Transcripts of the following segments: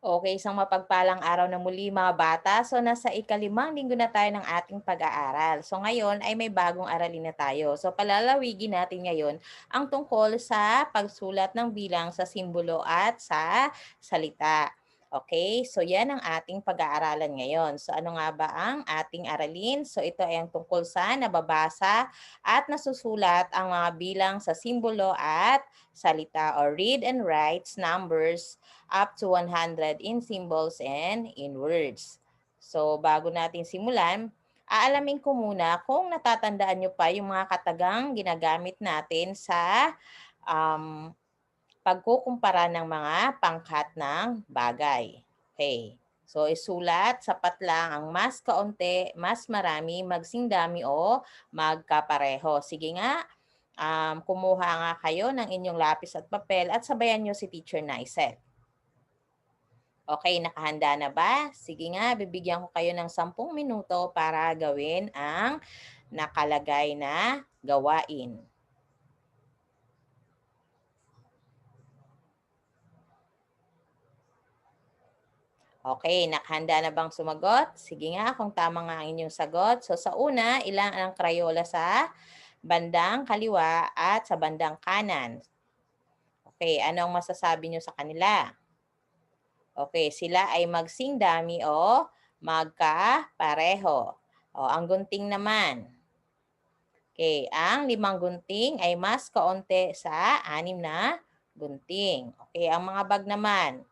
Okay, isang mapagpalang araw na muli mga bata. So nasa ikalimang linggo na tayo ng ating pag-aaral. So ngayon ay may bagong aralin na tayo. So palalawigin natin ngayon ang tungkol sa pagsulat ng bilang sa simbolo at sa salita. Okay, so yan ang ating pag-aaralan ngayon. So ano nga ba ang ating aralin? So ito ay ang tungkol sa nababasa at nasusulat ang mga bilang sa simbolo at salita or read and writes numbers up to 100 in symbols and in words. So bago natin simulan, aalamin ko muna kung natatandaan nyo pa yung mga katagang ginagamit natin sa um, pagkukumpara ng mga pangkat ng bagay. Okay. So isulat, sapat lang ang mas kaunti, mas marami, magsing dami o magkapareho. Sige nga, kumuha nga kayo ng inyong lapis at papel at sabayan nyo si Teacher Naisel. Okay, nakahanda na ba? Sige nga, bibigyan ko kayo ng 10 minuto para gawin ang nakalagay na gawain. Okay, nakahanda na bang sumagot? Sige nga, kung tama nga ang inyong sagot. So sa una, ilan ang Crayola sa bandang kaliwa at sa bandang kanan? Okay, anong masasabi nyo sa kanila? Okay, sila ay magsing dami o magkapareho. O, ang gunting naman. Okay, ang 5 gunting ay mas kaunti sa 6 na gunting. Okay, ang mga bag naman.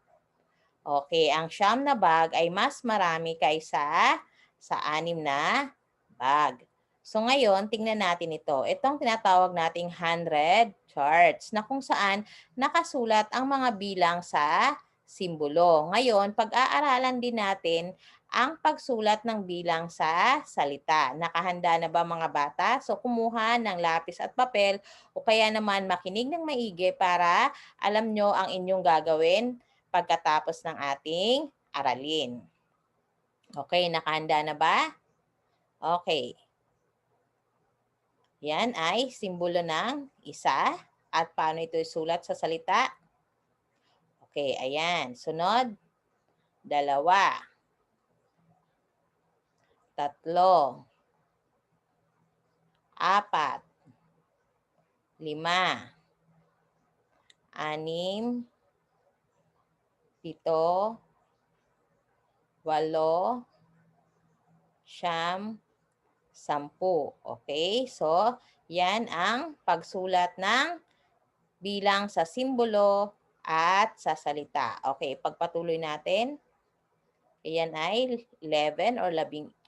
Okay, ang 9 na bag ay mas marami kaysa sa 6 na bag. So ngayon, tingnan natin ito. Itong tinatawag nating 100 charts na kung saan nakasulat ang mga bilang sa simbolo. Ngayon, pag-aaralan din natin ang pagsulat ng bilang sa salita. Nakahanda na ba mga bata? So kumuha ng lapis at papel o kaya naman makinig ng maigi para alam nyo ang inyong gagawin pagkatapos ng ating aralin. Okay, nakahanda na ba? Okay. Yan ay simbolo ng isa at paano ito isulat sa salita. Okay, ayan. Sunod, 2, 3, 4, 5, 6, 7, 8, 9, 10. Okay? So, yan ang pagsulat ng bilang sa simbolo at sa salita. Okay, pagpatuloy natin. Ayan ay 11 or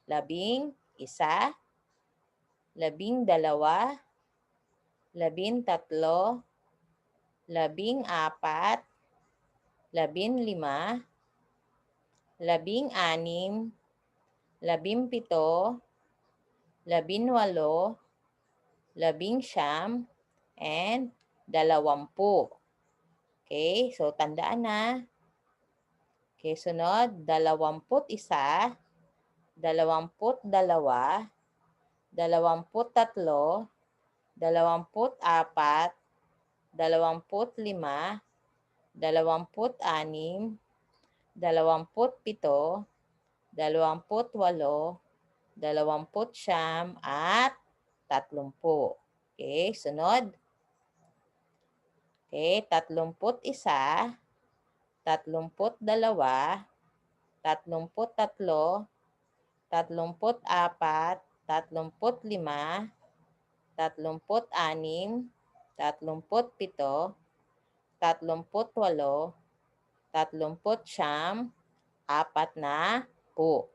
labing isa, 12, 13, 14, 15, 16, 17, 18, 19, and 20. Okay, so tandaan na. Okay, sunod, 21, 22, 23, 24, 25, 26, 27, 28, 29, at 30. Okay, sunod. Okay, 31, 32, 33, 34, 35, 36, 37, 38, 39, 40.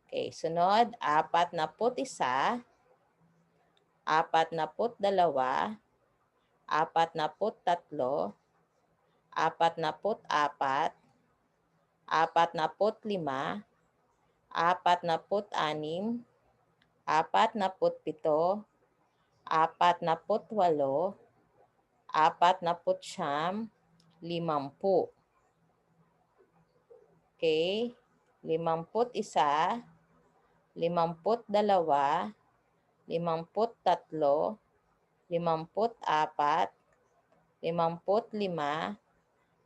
Okay, sunod, 41, 42, 43, 44, 45, 46, 47, 48, 49, 50. Okay? 51, 52, 53, 54, 55,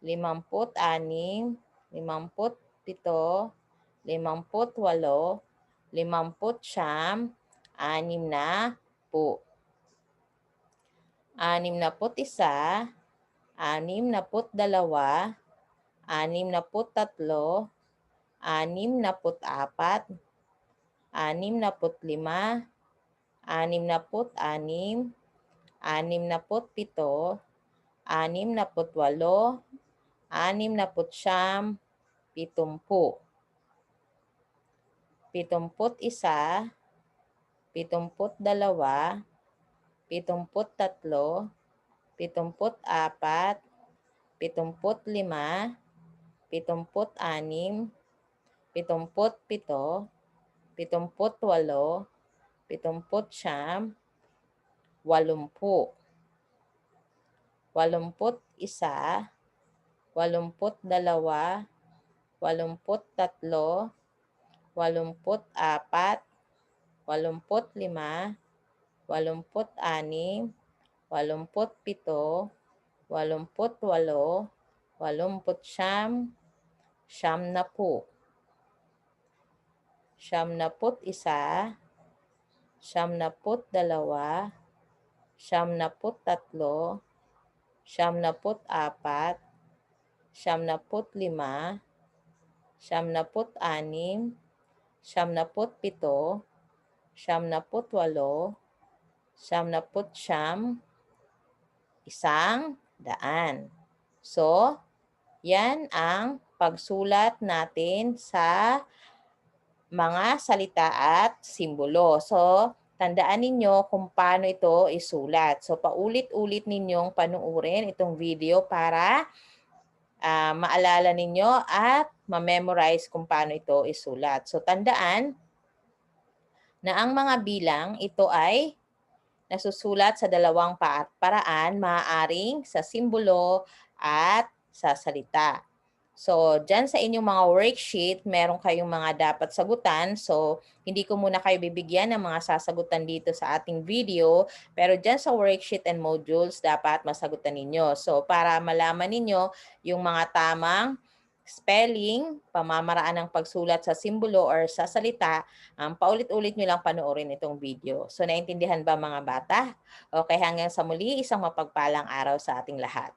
56, 57, 58, 59, 60, 61, 62, 63, 64, 65, 66, 67, 68, 69, 70, 71, 72, 73, 74, 75, 76, 77, 78, 79, 80, 81, 82, 83, 84, 85, 86, 87, 88, 89, 90, 91, 92, 93, 94, 95, 96, 97, 98, 99, 100. So, yan ang pagsulat natin sa mga salita at simbolo. So, tandaan ninyo kung paano ito isulat. So, paulit-ulit ninyong panuurin itong video para maalala ninyo at ma-memorize kung paano ito isulat. So, tandaan na ang mga bilang ito ay nasusulat sa dalawang paraan, maaaring sa simbolo at sa salita. So, dyan sa inyong mga worksheet, meron kayong mga dapat sagutan. So, hindi ko muna kayo bibigyan ng mga sasagutan dito sa ating video. Pero dyan sa worksheet and modules, dapat masagutan ninyo. So, para malaman ninyo yung mga tamang spelling, pamamaraan ng pagsulat sa simbolo or sa salita, paulit-ulit nyo lang panoorin itong video. So, naintindihan ba mga bata? Okay, hanggang sa muli, isang mapagpalang araw sa ating lahat.